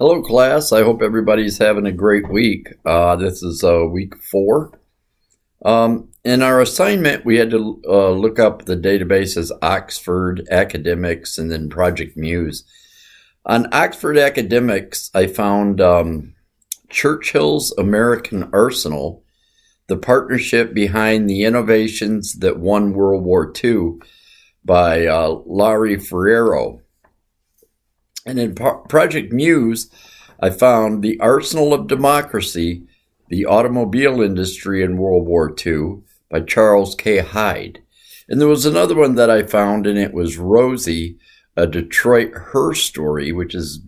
Hello, class. I hope everybody's having a great week. This is week 4. In our assignment, we had to look up the databases Oxford Academics and then Project Muse. On Oxford Academics, I found Churchill's American Arsenal, the partnership behind the innovations that won World War II by Larry Ferrero. And in Project Muse, I found The Arsenal of Democracy, the Automobile Industry in World War II by Charles K. Hyde. And there was another one that I found, and it was Rosie, a Detroit Her Story, which is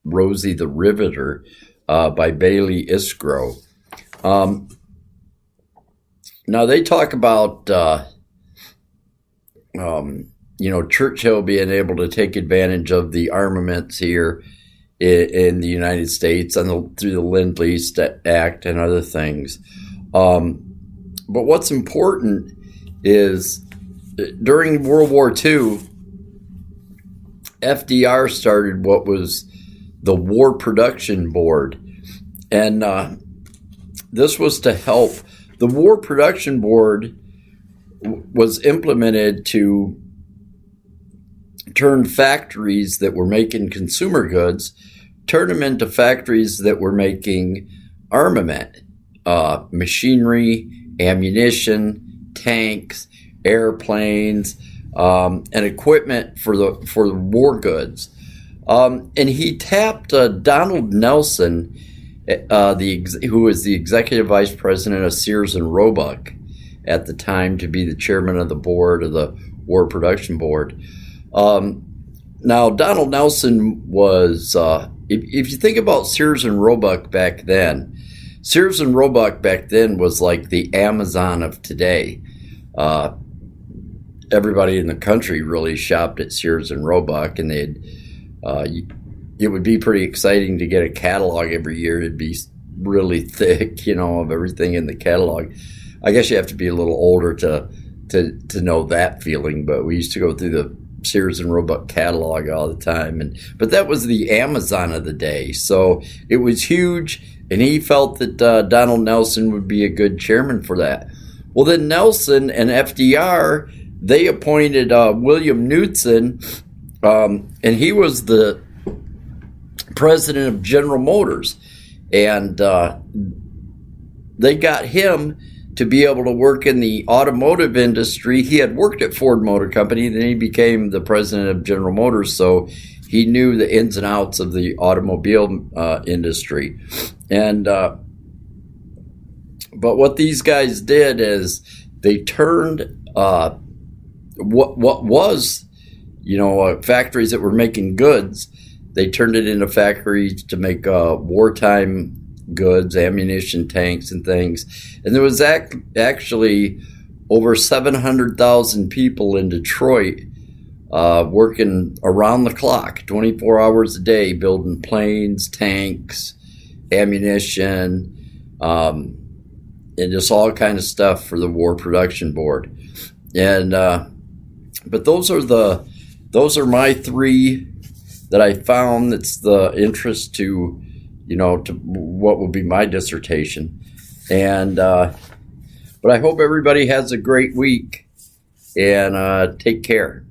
Rosie the Riveter by Bailey Iskro. Now they talk about Churchill being able to take advantage of the armaments here in the United States through the Lend-Lease Act and other things. But what's important is during World War II, FDR started what was the War Production Board. And this was to help. The War Production Board was implemented to turn factories that were making consumer goods, turn them into factories that were making armament, machinery, ammunition, tanks, airplanes, and equipment for the war goods. And he tapped Donald Nelson, who was the executive vice president of Sears and Roebuck at the time, to be the chairman of the board of the War Production Board. Now, Donald Nelson was, if you think about Sears and Roebuck back then, Sears and Roebuck back then was like the Amazon of today. Everybody in the country really shopped at Sears and Roebuck, and it would be pretty exciting to get a catalog every year. It'd be really thick, of everything in the catalog. I guess you have to be a little older to know that feeling, but we used to go through the Sears and Roebuck catalog all the time, but that was the Amazon of the day. So it was huge, and he felt that Donald Nelson would be a good chairman for that. Well, then Nelson and FDR, they appointed William Knudsen, and he was the president of General Motors, and they got him to be able to work in the automotive industry. He had worked at Ford Motor Company, then he became the president of General Motors, so he knew the ins and outs of the automobile industry. And but what these guys did is they turned what was factories that were making goods, they turned it into factories to make wartime goods, ammunition, tanks, and things. And there was actually over 700,000 people in Detroit working around the clock, 24 hours a day, building planes, tanks, ammunition, and just all kind of stuff for the War Production Board. And but those are my 3 that I found. That's the interest to what will be my dissertation. And but I hope everybody has a great week, and take care.